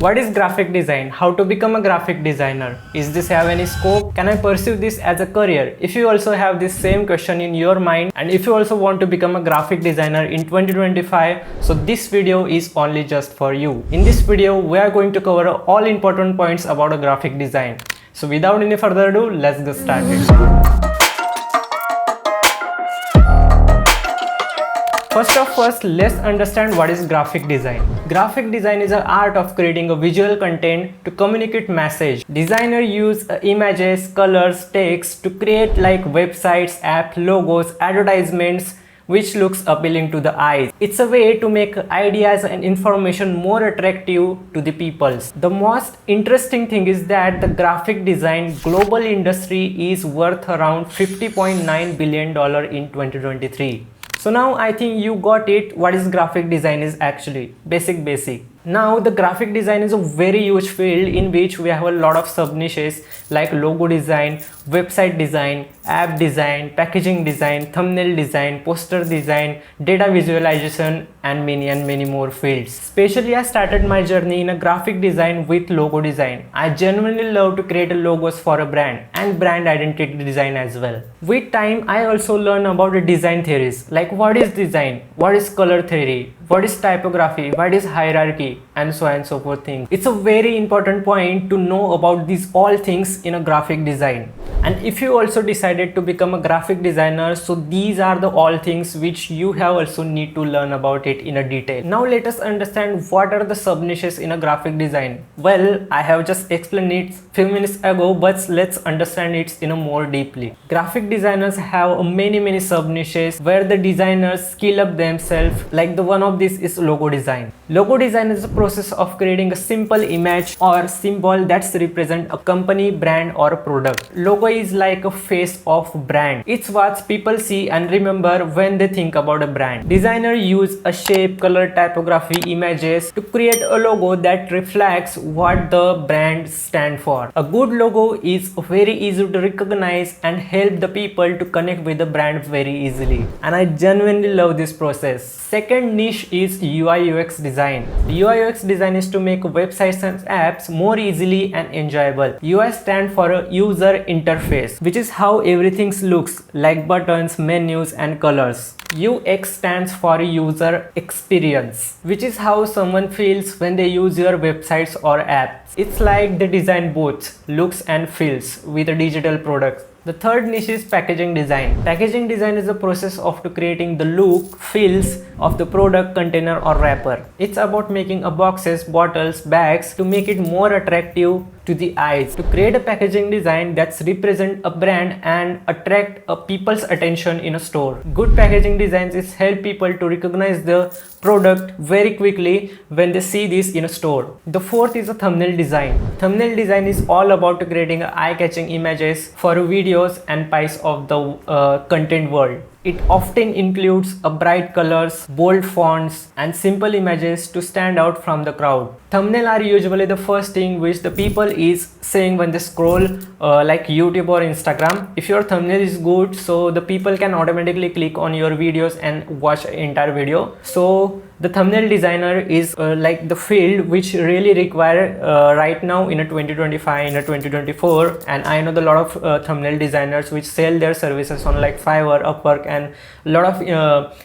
What is graphic design? How to become a graphic designer? Is this have any scope? Can I pursue this as a career? If you also have this same question in your mind, and if you also want to become a graphic designer in 2025, so this video is only just for you. In this video, we are going to cover all important points about a graphic design. So without any further ado, let's get started. First, let's understand what is graphic design. Graphic design is an art of creating a visual content to communicate message. Designers use images, colors, text to create like websites, apps, logos, advertisements, which looks appealing to the eyes. It's a way to make ideas and information more attractive to the peoples. The most interesting thing is that the graphic design global industry is worth around $50.9 billion in 2023. So now I think you got it what is graphic design is actually. Basic. Now the graphic design is a very huge field in which we have a lot of sub niches like logo design, website design, app design, packaging design, thumbnail design, poster design, data visualization and many more fields. Especially I started my journey in a graphic design with logo design. I genuinely love to create logos for a brand and brand identity design as well. With time I also learn about the design theories like what is design, what is color theory, what is typography, what is hierarchy, and so on and so forth things. It's a very important point to know about these all things in a graphic design. And if you also decided to become a graphic designer, so these are the all things which you have also need to learn about it in a detail. Now let us understand what are the sub niches in a graphic design. Well, I have just explained it few minutes ago, but let's understand it in a more deeply. Graphic designers have many sub niches where the designers skill up themselves. Like the one of this is logo design. Logo design is a process of creating a simple image or symbol that's represent a company, brand or a product. Logo is like a face of brand. It's what people see and remember when they think about a brand. Designers use a shape, color, typography, images to create a logo that reflects what the brand stand for. A good logo is very easy to recognize and help the people to connect with the brand very easily. And I genuinely love this process. Second niche is UI UX design. UI UX design is to make websites and apps more easily and enjoyable. UI stand for a user interface, which is how everything looks like buttons, menus and colors. UX stands for user experience, which is how someone feels when they use your websites or apps. It's like they design both looks and feels with a digital product. The third niche is packaging design. Packaging design is the process of creating the look, feels of the product, container or wrapper. It's about making a boxes, bottles, bags to make it more attractive to the eyes. To create a packaging design that's represent a brand and attract a people's attention in a store. Good packaging designs is help people to recognize the product very quickly when they see this in a store. The fourth is a thumbnail design. Thumbnail design is all about creating eye-catching images for videos and pies of the content world. It often includes a bright colors, bold fonts and simple images to stand out from the crowd. Thumbnail are usually the first thing which the people is saying when they scroll like YouTube or Instagram. If your thumbnail is good, so the people can automatically click on your videos and watch the entire video. So the thumbnail designer is like the field which really require right now in a 2025, in a 2024, and I know the lot of thumbnail designers which sell their services on like Fiverr, Upwork and a lot of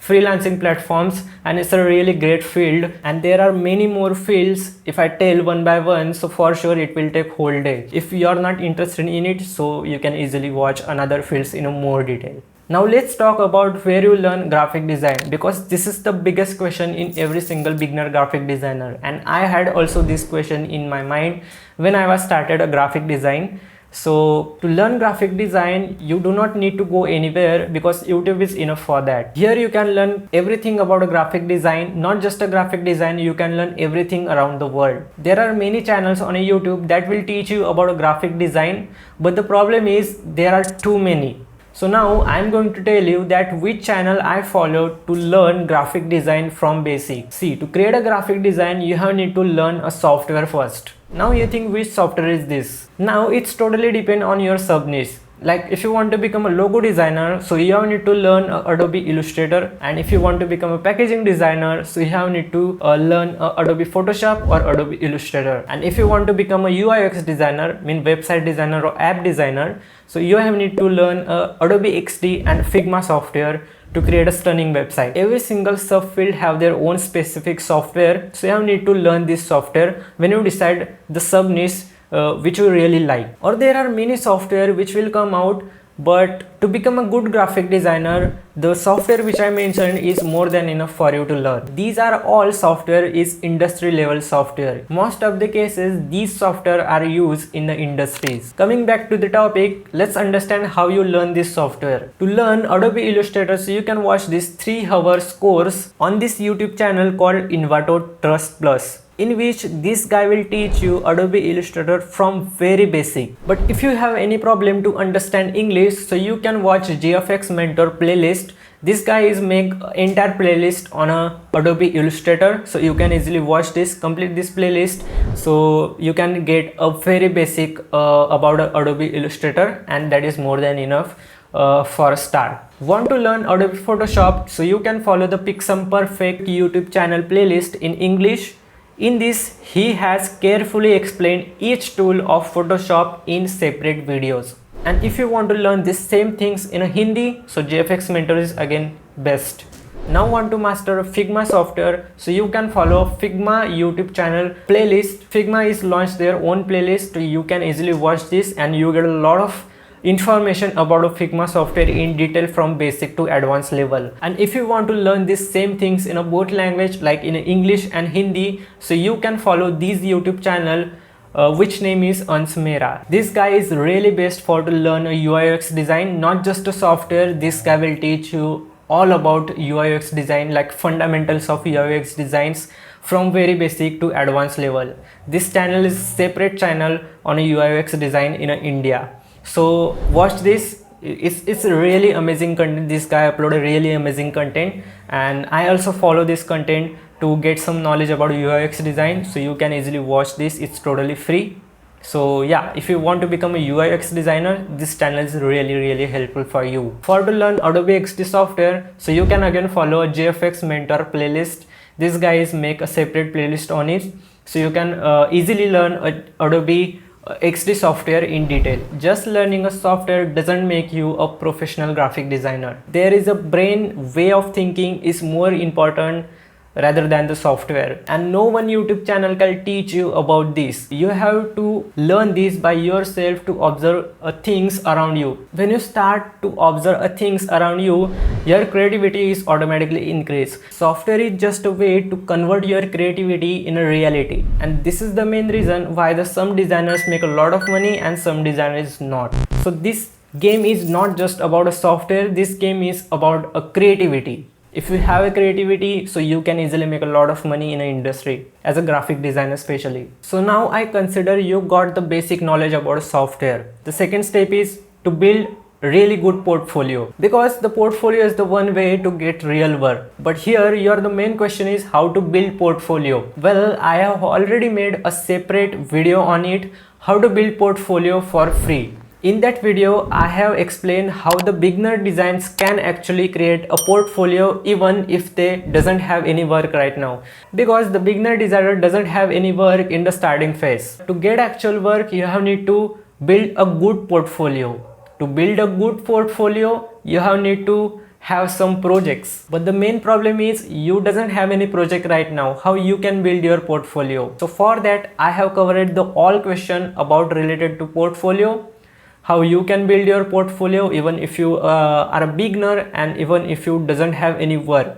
freelancing platforms, and it's a really great field. And there are many more fields if I tell one by one, so for sure it will take whole day. If you are not interested in it, so you can easily watch another fields in a more detail. Now let's talk about where you learn graphic design, because this is the biggest question in every single beginner graphic designer, and I had also this question in my mind when I was started a graphic design. So to learn graphic design, you do not need to go anywhere because YouTube is enough for that. Here you can learn everything about a graphic design, not just a graphic design, you can learn everything around the world. There are many channels on YouTube that will teach you about a graphic design, but the problem is there are too many. So now I'm going to tell you that which channel I follow to learn graphic design from basic. See, to create a graphic design, you have need to learn a software first. Now you think which software is this? Now it's totally depend on your sub niche. Like if you want to become a logo designer, so you have need to learn Adobe Illustrator, and if you want to become a packaging designer, so you have need to learn Adobe Photoshop or Adobe Illustrator. And if you want to become a UI UX designer, mean website designer or app designer, so you have need to learn Adobe XD and Figma software to create a stunning website. Every single subfield have their own specific software, so you have need to learn this software when you decide the sub niche which you really like. Or there are many software which will come out, but to become a good graphic designer, the software which I mentioned is more than enough for you to learn. These are all software is industry level software. Most of the cases these software are used in the industries. Coming back to the topic, let's understand how you learn this software. To learn Adobe Illustrator, so you can watch this 3 hours course on this YouTube channel called Envato Trust Plus, in which this guy will teach you Adobe Illustrator from very basic. But if you have any problem to understand English, so you can watch GFX Mentor playlist. This guy is make entire playlist on a Adobe Illustrator, so you can easily watch this, complete this playlist, so you can get a very basic about Adobe Illustrator, and that is more than enough for a start. Want to learn Adobe Photoshop, so you can follow the Pixelperfect YouTube channel playlist in English. In this, he has carefully explained each tool of Photoshop in separate videos. And if you want to learn these same things in a Hindi, so GFX Mentor is again best. Now want to master Figma software, so you can follow Figma YouTube channel playlist. Figma is launched their own playlist, so you can easily watch this and you get a lot of information about a Figma software in detail from basic to advanced level. And if you want to learn these same things in a both language, like in English and Hindi, so you can follow this YouTube channel which name is Ans Mera. This guy is really best for to learn a UI UX design, not just a software. This guy will teach you all about UI UX design, like fundamentals of UI UX designs from very basic to advanced level. This channel is separate channel on a UI UX design in India. So watch this. It's really amazing content. This guy uploaded really amazing content, and I also follow this content to get some knowledge about UI UX design, so you can easily watch this. It's totally free. So yeah, if you want to become a UI UX designer, this channel is really helpful for you. For to learn Adobe XD software, so you can again follow a GFX Mentor playlist. This guy is make a separate playlist on it, so you can easily learn Adobe XD software in detail. Just learning a software doesn't make you a professional graphic designer. There is a brain way of thinking is more important rather than the software, and no one YouTube channel can teach you about this. You have to learn this by yourself, to observe things around you. When you start to observe things around you, your creativity is automatically increased. Software is just a way to convert your creativity in a reality, and this is the main reason why some designers make a lot of money and some designers not. So this game is not just about a software, this game is about a creativity. If you have a creativity, so you can easily make a lot of money in an industry as a graphic designer especially. So now I consider you got the basic knowledge about software. The second step is to build really good portfolio, because the portfolio is the one way to get real work. But here the main question is how to build portfolio. Well, I have already made a separate video on it, how to build portfolio for free. In that video, I have explained how the beginner designs can actually create a portfolio even if they doesn't have any work right now, because the beginner designer doesn't have any work in the starting phase. To get actual work, you have need to build a good portfolio. To build a good portfolio, you have need to have some projects. But the main problem is you doesn't have any project right now. How you can build your portfolio? So for that, I have covered the all question about related to portfolio, how you can build your portfolio even if you are a beginner and even if you doesn't have any work.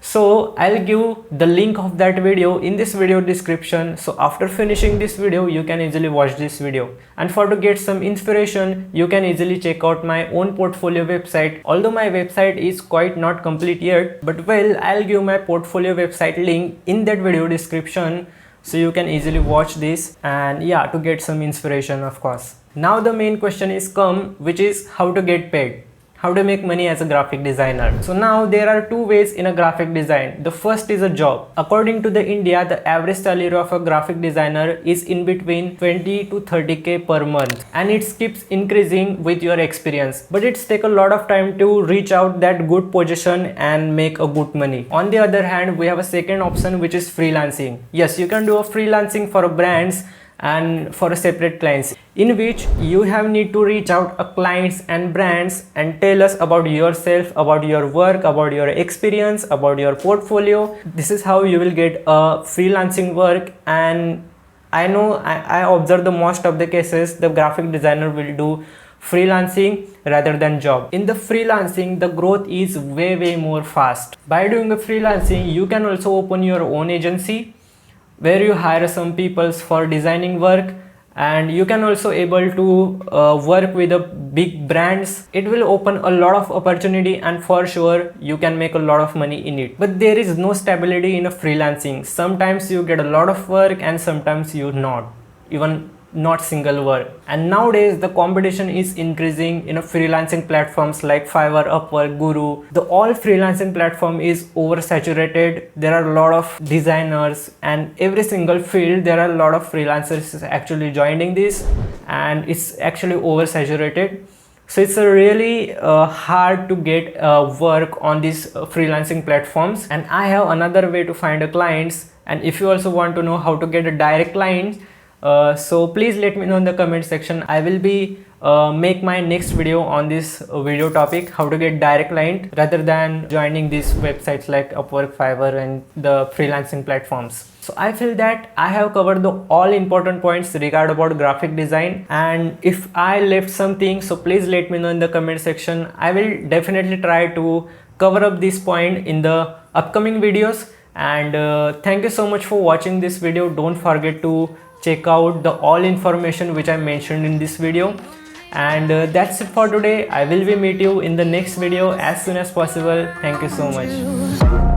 So I'll give the link of that video in this video description. So after finishing this video, you can easily watch this video. And for to get some inspiration, you can easily check out my own portfolio website. Although my website is quite not complete yet, but well, I'll give my portfolio website link in that video description, so you can easily watch this and yeah, to get some inspiration of course. Now the main question is come, which is how to get paid. How to make money as a graphic designer. So now there are two ways in a graphic design. The first is a job. According to the India, the average salary of a graphic designer is in between 20 to 30k per month, and it keeps increasing with your experience. But it's take a lot of time to reach out that good position and make a good money. On the other hand, we have a second option, which is freelancing. Yes, you can do a freelancing for brands and for a separate clients, in which you have need to reach out a clients and brands and tell us about yourself, about your work, about your experience, about your portfolio. This is how you will get a freelancing work. And I know I observe the most of the cases the graphic designer will do freelancing rather than job. In the freelancing, the growth is way more fast. By doing a freelancing, you can also open your own agency where you hire some people for designing work, and you can also able to work with the big brands. It will open a lot of opportunity, and for sure you can make a lot of money in it. But there is no stability in a freelancing. Sometimes you get a lot of work and sometimes you not single work. And nowadays the competition is increasing in a freelancing platforms like Fiverr, Upwork, Guru. The all freelancing platform is oversaturated. There are a lot of designers, and every single field there are a lot of freelancers actually joining this, and it's actually oversaturated. So it's really hard to get work on these freelancing platforms. And I have another way to find a clients. And if you also want to know how to get a direct client, so please let me know in the comment section. I will be make my next video on this video topic, how to get direct client rather than joining these websites like Upwork, Fiverr and the freelancing platforms. So I feel that I have covered the all important points regarding about graphic design, and if I left something, so please let me know in the comment section. I will definitely try to cover up this point in the upcoming videos. And thank you so much for watching this video. Don't forget to check out the all information which I mentioned in this video. And that's it for today. I will be meet you in the next video as soon as possible. Thank you so much.